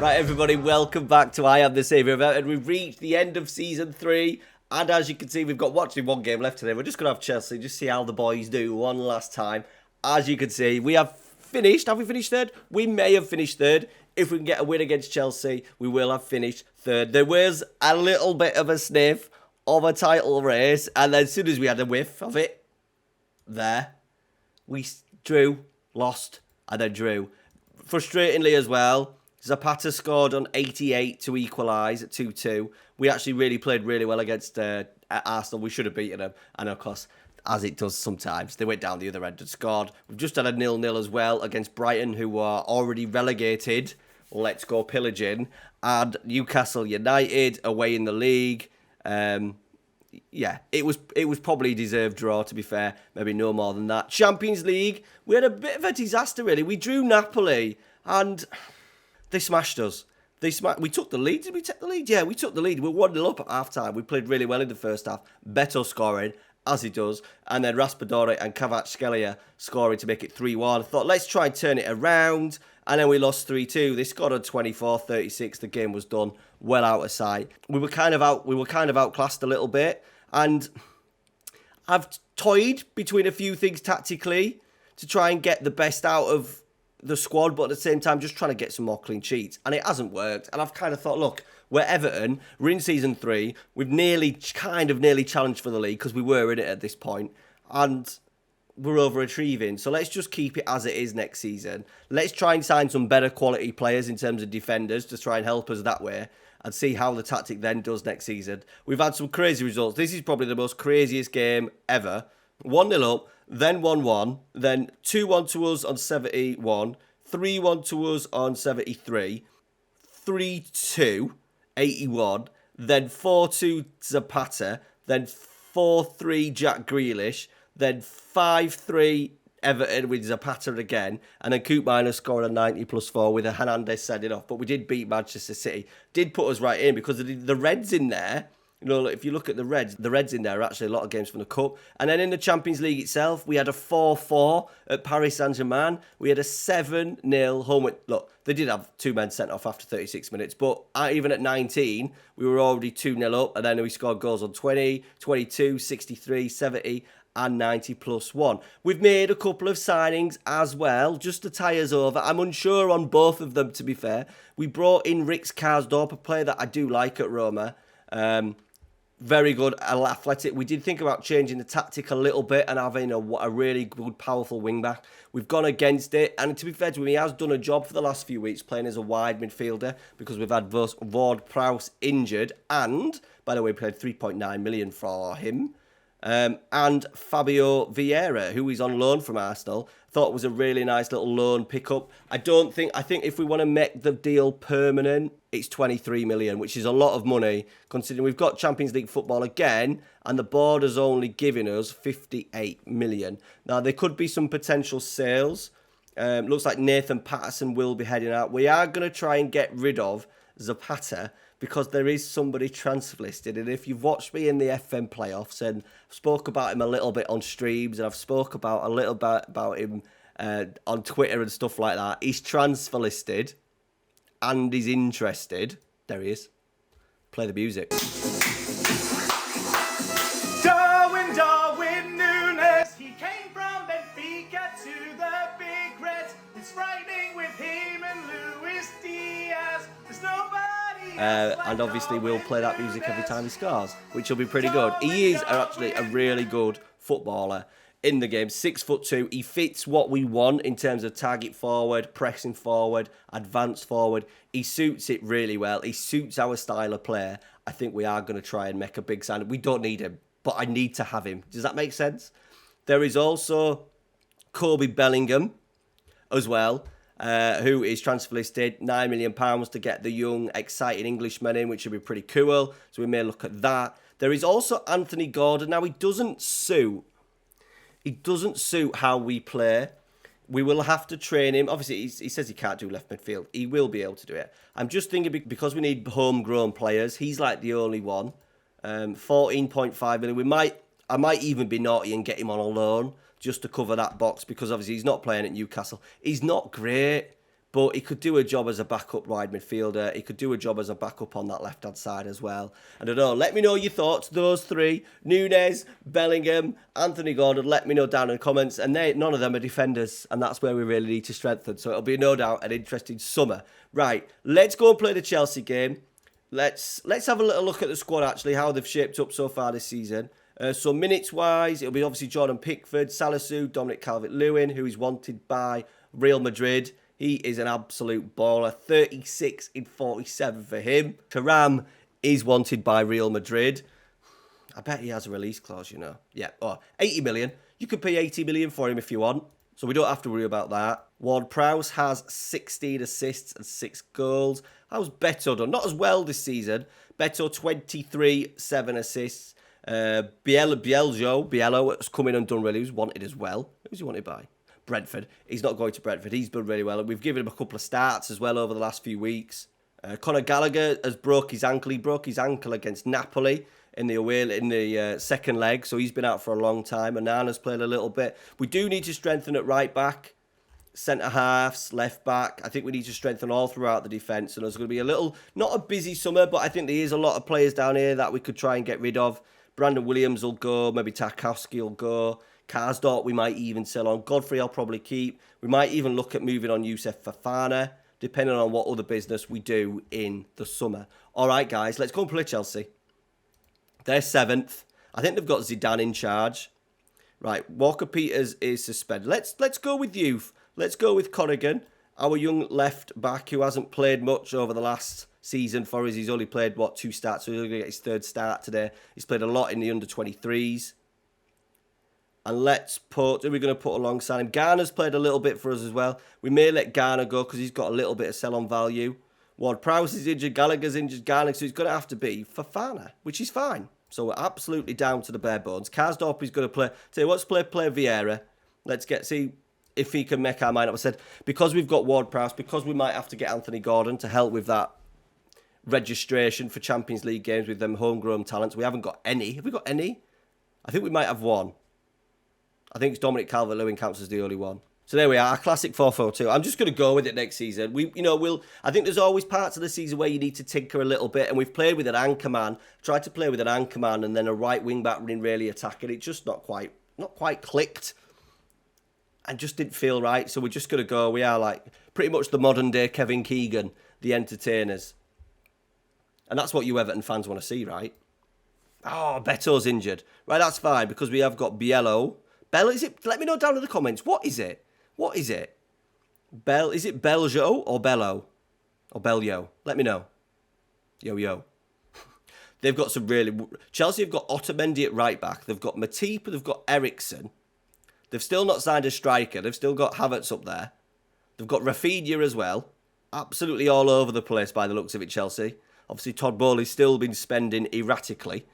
Right, everybody, welcome back to I Am the Saviour of Everton. We've reached the end of Season 3, and as you can see, we've got watching one game left today. We're just going to have Chelsea, just see how the boys do one last time. As you can see, we have finished. Have we finished third? We may have finished third. If we can get a win against Chelsea, we will have finished third. There was a little bit of a sniff of a title race, and then as soon as we had a whiff of it, we drew, lost, and then drew. Frustratingly as well, Zapata scored on 88 to equalise at 2-2. We actually really played really well against Arsenal. We should have beaten them. And of course, as it does sometimes, they went down the other end and scored. We've just had a 0-0 as well against Brighton, who are already relegated. Let's go pillaging. And Newcastle United away in the league. Yeah, it was probably a deserved draw, to be fair. Maybe no more than that. Champions League, we had a bit of a disaster, really. We drew Napoli, and they smashed us. We took the lead. Did we take the lead? Yeah, we took the lead. We were 1-0 up at half-time. We played really well in the first half. Beto scoring, as he does. And then Raspadori and Kvaratskhelia scoring to make it 3-1. I thought, let's try and turn it around. And then we lost 3-2. They scored on 24-36. The game was done. Well out of sight. We were kind of outclassed a little bit. And I've toyed between a few things tactically to try and get the best out of the squad, but at the same time just trying to get some more clean sheets, and it hasn't worked. And I've kind of thought, look, we're Everton, we're in Season 3, we've nearly challenged for the league, because we were in it at this point, and we're overachieving, so let's just keep it as it is next season. Let's try and sign some better quality players in terms of defenders to try and help us that way, and see how the tactic then does next season. We've had some crazy results. This is probably the most craziest game ever. 1-0 up, then 1-1, then 2-1 to us on 71, 3-1 to us on 73, 3-2, 81, then 4-2 Zapata, then 4-3 Jack Grealish, then 5-3 Everton with Zapata again, and then Koopmeiners scored a 90 plus 4 with a Hernandez sending off. But we did beat Manchester City. Did put us right in because the Reds in there. You know, if you look at the Reds in there are actually a lot of games from the Cup. And then in the Champions League itself, we had a 4-4 at Paris Saint-Germain. We had a 7-0 home win. Look, they did have 2 men sent off after 36 minutes, but even at 19, we were already 2-0 up, and then we scored goals on 20, 22, 63, 70, and 90 plus 1. We've made a couple of signings as well, just to tie us over. I'm unsure on both of them, to be fair. We brought in Rix Karsdorp, a player that I do like at Roma. Very good, athletic. We did think about changing the tactic a little bit and having a really good, powerful wing-back. We've gone against it, and to be fair to him, he has done a job for the last few weeks playing as a wide midfielder because we've had Ward-Prowse injured, and, by the way, we paid 3.9 million for him. And Fabio Vieira, who is on loan from Arsenal, thought was a really nice little loan pickup. I think if we want to make the deal permanent, it's 23 million, which is a lot of money, considering we've got Champions League football again, and the board has only given us 58 million. Now, there could be some potential sales. Looks like Nathan Patterson will be heading out. We are going to try and get rid of Zapata, because there is somebody transfer listed, and if you've watched me in the FM playoffs, and I've spoke about him a little bit on streams, and I've spoke about a little bit about him on Twitter and stuff like that, he's transfer listed, and he's interested. There he is. Play the music. Darwin Núñez, he came from Benfica to the Big Reds. It's frightening with him and Luis Diaz. There's nobody. And obviously we'll play that music every time he scores, which will be pretty good. He is actually a really good footballer in the game. 6'2". He fits what we want in terms of target forward, pressing forward, advance forward. He suits it really well. He suits our style of player. I think we are going to try and make a big sign. We don't need him, but I need to have him. Does that make sense? There is also Kobe Bellingham as well, who is transfer listed, £9 million to get the young, exciting Englishman in, which would be pretty cool. So we may look at that. There is also Anthony Gordon. Now, he doesn't suit how we play. We will have to train him. Obviously, he says he can't do left midfield. He will be able to do it. I'm just thinking because we need homegrown players, he's like the only one. 14.5 million. I might even be naughty and get him on a loan just to cover that box, because obviously he's not playing at Newcastle. He's not great, but he could do a job as a backup wide midfielder. He could do a job as a backup on that left-hand side as well. I don't know. Let me know your thoughts. Those three, Nunes, Bellingham, Anthony Gordon, let me know down in the comments. And none of them are defenders, and that's where we really need to strengthen. So it'll be no doubt an interesting summer. Right, let's go and play the Chelsea game. Let's have a little look at the squad, actually, how they've shaped up so far this season. So minutes-wise, it'll be obviously Jordan Pickford, Salisu, Dominic Calvert-Lewin, who is wanted by Real Madrid. He is an absolute baller. 36 in 47 for him. Thuram is wanted by Real Madrid. I bet he has a release clause, you know. Yeah, 80 million. You could pay 80 million for him if you want. So we don't have to worry about that. Ward-Prowse has 16 assists and 6 goals. How's Beto done? Not as well this season. Beto 23, 7 assists. Biello has come in and done really. He was wanted as well. Who's he wanted by? Brentford. He's not going to Brentford. He's done really well. And we've given him a couple of starts as well over the last few weeks. Conor Gallagher has broke his ankle. He broke his ankle against Napoli in the second leg. So he's been out for a long time. Onana's played a little bit. We do need to strengthen at right back. Centre halves, left back. I think we need to strengthen all throughout the defence. And there's going to be a little, not a busy summer, but I think there is a lot of players down here that we could try and get rid of. Brandon Williams will go. Maybe Tarkowski will go. Karsdorp we might even sell on. Godfrey I'll probably keep. We might even look at moving on Youssef Fofana, depending on what other business we do in the summer. All right, guys, let's go and play Chelsea. They're 7th. I think they've got Zidane in charge. Right, Walker-Peters is suspended. Let's go with youth. Let's go with Corrigan, our young left back who hasn't played much over the last season for us. He's only played, 2 starts, so he's going to get his 3rd start today. He's played a lot in the under-23s. And who are we going to put alongside him? Garner's played a little bit for us as well. We may let Garner go because he's got a little bit of sell-on value. Ward-Prowse is injured, Gallagher's injured, Garner, so he's going to have to be Fofana, which is fine. So we're absolutely down to the bare bones. Karsdorp is going to play. Tell you what, let's play Vieira. Let's see if he can make our mind up. I said, because we've got Ward-Prowse, because we might have to get Anthony Gordon to help with that registration for Champions League games with them homegrown talents. We haven't got any. Have we got any? I think we might have one. I think it's Dominic Calvert-Lewin counts as the only one. So there we are, our classic 4-4-2. I'm just going to go with it next season. I think there's always parts of the season where you need to tinker a little bit, and we've played with an anchor man, tried to play with an anchor man, and then a right wing back running really attacking. It just not quite clicked, and just didn't feel right. So we're just going to go. We are like pretty much the modern day Kevin Keegan, the entertainers, and that's what you Everton fans want to see, right? Oh, Beto's injured. Right, that's fine because we have got Biello. Is it? Let me know down in the comments. What is it? Is it Beljo or Bello? Or Bello? Let me know. Yo. They've got some Chelsea have got Otamendi at right back. They've got Matip. They've got Ericsson. They've still not signed a striker. They've still got Havertz up there. They've got Rafinha as well. Absolutely all over the place by the looks of it, Chelsea. Obviously, Todd Bowley's still been spending erratically.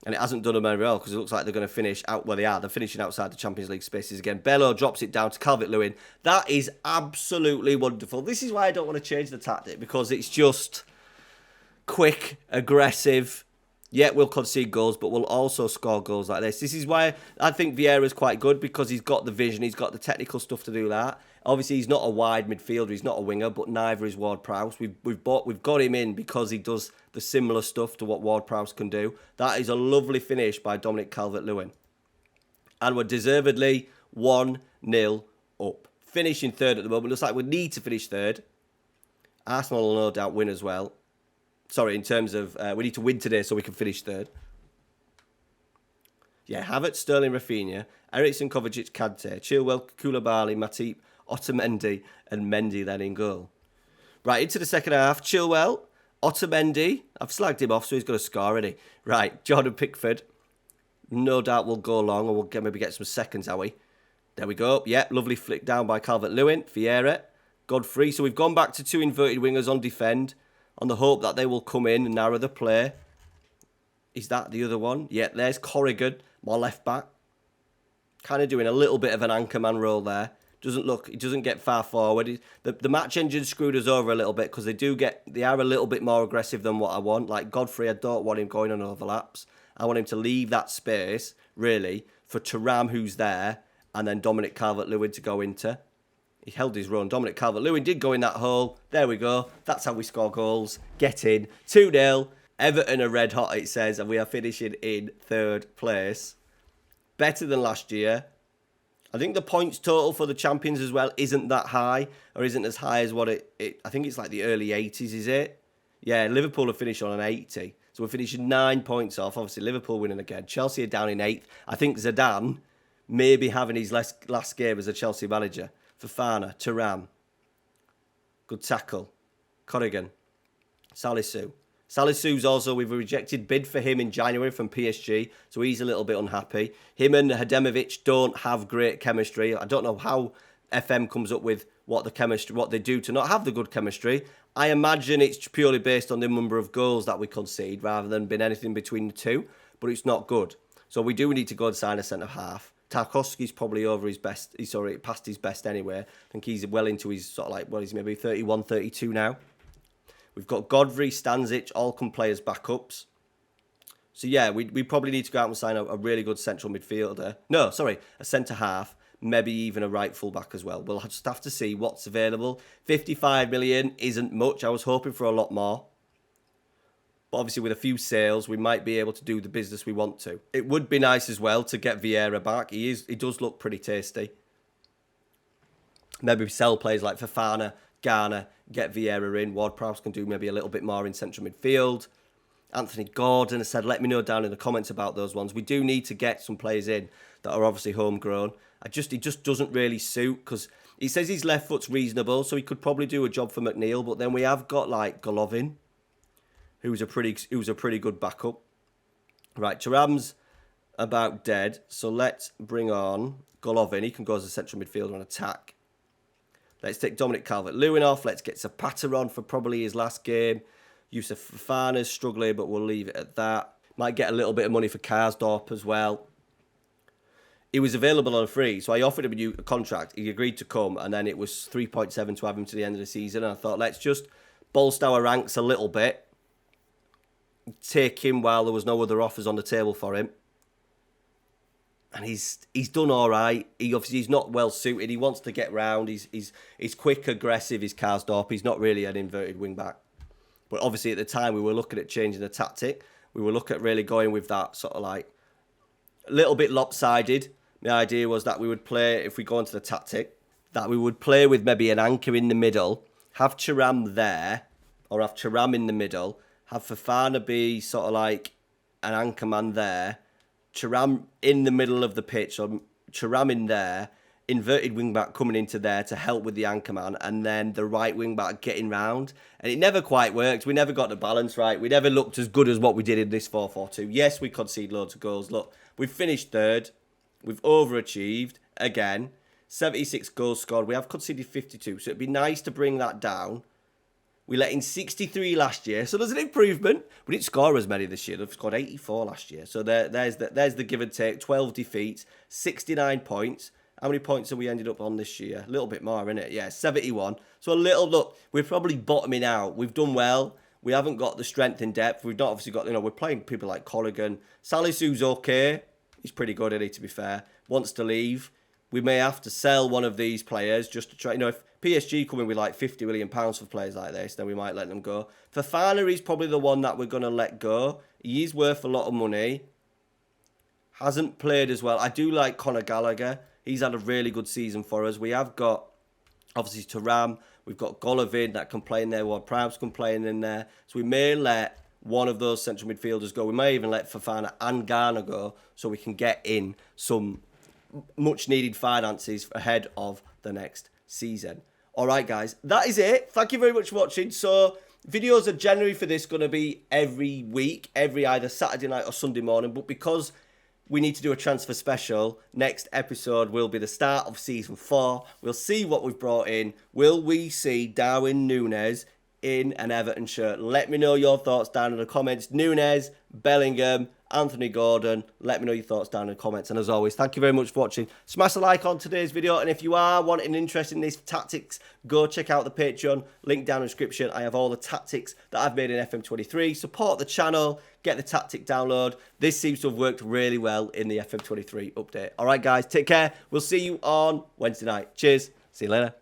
And it hasn't done them very well because it looks like they're going to finish out where they are. They're finishing outside the Champions League spaces again. Bello drops it down to Calvert-Lewin. That is absolutely wonderful. This is why I don't want to change the tactic because it's just quick, aggressive. Yeah, we'll concede goals, but we'll also score goals like this. This is why I think Vieira's quite good because he's got the vision. He's got the technical stuff to do that. Obviously, he's not a wide midfielder. He's not a winger, but neither is Ward-Prowse. We've got him in because he does the similar stuff to what Ward-Prowse can do. That is a lovely finish by Dominic Calvert-Lewin. And we're deservedly 1-0 up. Finishing 3rd at the moment. Looks like we need to finish 3rd. Arsenal will no doubt win as well. Sorry, in terms of we need to win today so we can finish 3rd. Yeah, Havertz, Sterling, Rafinha, Ericsson, Kovacic, Kante, Chilwell, Koulibaly, Matip, Otamendi and Mendy then in goal. Right, into the second half. Chilwell, Otamendi. I've slagged him off, so he's got a score already. Right, Jordan Pickford. No doubt we'll go long and we'll maybe get some seconds, are we? There we go. Yep, lovely flick down by Calvert-Lewin. Vieira, Godfrey. So we've gone back to 2 inverted wingers on defend on the hope that they will come in and narrow the play. Is that the other one? Yeah, there's Corrigan, my left back. Kind of doing a little bit of an anchorman role there. He doesn't get far forward. The match engine screwed us over a little bit because they are a little bit more aggressive than what I want. Like Godfrey, I don't want him going on overlaps. I want him to leave that space, really, for Thuram, who's there, and then Dominic Calvert-Lewin to go into He held his run. Dominic Calvert-Lewin did go in that hole. There we go. That's how we score goals. Get in. 2-0. Everton are red hot, it says, and we are finishing in 3rd place. Better than last year. I think the points total for the champions as well isn't that high, or isn't as high as what it I think it's like the early 80s, is it? Yeah, Liverpool have finished on an 80. So we're finishing 9 points off. Obviously, Liverpool winning again. Chelsea are down in 8th. I think Zidane may be having his last game as a Chelsea manager. Fofana, Thuram. Good tackle. Corrigan. Salisu. Salisu's also, we've a rejected bid for him in January from PSG, so he's a little bit unhappy. Him and Hademovic don't have great chemistry. I don't know how FM comes up with what they do to not have the good chemistry. I imagine it's purely based on the number of goals that we concede rather than being anything between the two, but it's not good. So we do need to go and sign a centre-half. Tarkowski's probably over his best. He's already past his best anyway. I think he's well into his sort of like, well, he's maybe 31, 32 now. We've got Godfrey, Stanzic, all come players backups. So yeah, we probably need to go out and sign a really good central midfielder. No, sorry, a centre-half, maybe even a right full-back as well. We'll just have to see what's available. 55 million isn't much. I was hoping for a lot more. But obviously with a few sales, we might be able to do the business we want to. It would be nice as well to get Vieira back. He does look pretty tasty. Maybe sell players like Fofana, Garner, get Vieira in. Ward-Prowse can do maybe a little bit more in central midfield. Anthony Gordon has said, let me know down in the comments about those ones. We do need to get some players in that are obviously homegrown. He just doesn't really suit because he says his left foot's reasonable, so he could probably do a job for McNeil. But then we have got like Golovin, who's a pretty good backup. Right, Thuram's about dead, so let's bring on Golovin. He can go as a central midfielder on attack. Let's take Dominic Calvert-Lewin off. Let's get Zapata on for probably his last game. Yusuf Fofana's struggling, but we'll leave it at that. Might get a little bit of money for Karsdorp as well. He was available on a free, so I offered him a new contract. He agreed to come, and then it was 3.7 to have him to the end of the season. And I thought, let's just bolster our ranks a little bit. Take him while there was no other offers on the table for him. And he's done all right. He's not well suited. He wants to get round. He's quick, aggressive. He's Karsdorp. He's not really an inverted wing back. But obviously at the time we were looking at changing the tactic. We were looking at really going with that sort of like a little bit lopsided. The idea was that we would play, if we go into the tactic, that we would play with maybe an anchor in the middle, have Thuram there, or have Thuram in the middle, have Fofana be sort of like an anchor man there, Thuram in the middle of the pitch, or Thuram in there, inverted wing-back coming into there to help with the anchor man, and then the right wing-back getting round. And it never quite worked. We never got the balance right. We never looked as good as what we did in this 4-4-2. Yes, we concede loads of goals. Look, we've finished 3rd. We've overachieved. Again, 76 goals scored. We have conceded 52, so it'd be nice to bring that down. We let in 63 last year, so there's an improvement. We didn't score as many this year. They've scored 84 last year. So there's the give and take. 12 defeats, 69 points. How many points have we ended up on this year? A little bit more, innit? Yeah, 71. So a little, look, we're probably bottoming out. We've done well. We haven't got the strength in depth. We've not obviously got, we're playing people like Corrigan. Salisu's okay. He's pretty good, isn't he, to be fair. Wants to leave. We may have to sell one of these players just to try, if PSG come in with like £50 million for players like this, then we might let them go. Fofana is probably the one that we're going to let go. He is worth a lot of money. Hasn't played as well. I do like Conor Gallagher. He's had a really good season for us. We have got, obviously, Thuram. We've got Golovin that can play in there. Ward-Prowse can play in there. So we may let one of those central midfielders go. We may even let Fofana and Garner go so we can get in some much-needed finances ahead of the next season. All right, guys, that is it. Thank you very much for watching. So videos are generally for this going to be every week, every either Saturday night or Sunday morning. But because we need to do a transfer special, next episode will be the start of season 4. We'll see what we've brought in. Will we see Darwin Núñez in an Everton shirt? Let me know your thoughts down in the comments. Núñez, Bellingham, Anthony Gordon. Let me know your thoughts down in the comments. And as always, thank you very much for watching. Smash a like on today's video. And if you are wanting interest in these tactics, go check out the Patreon. Link down in the description. I have all the tactics that I've made in FM23. Support the channel. Get the tactic download. This seems to have worked really well in the FM23 update. All right, guys, take care. We'll see you on Wednesday night. Cheers. See you later.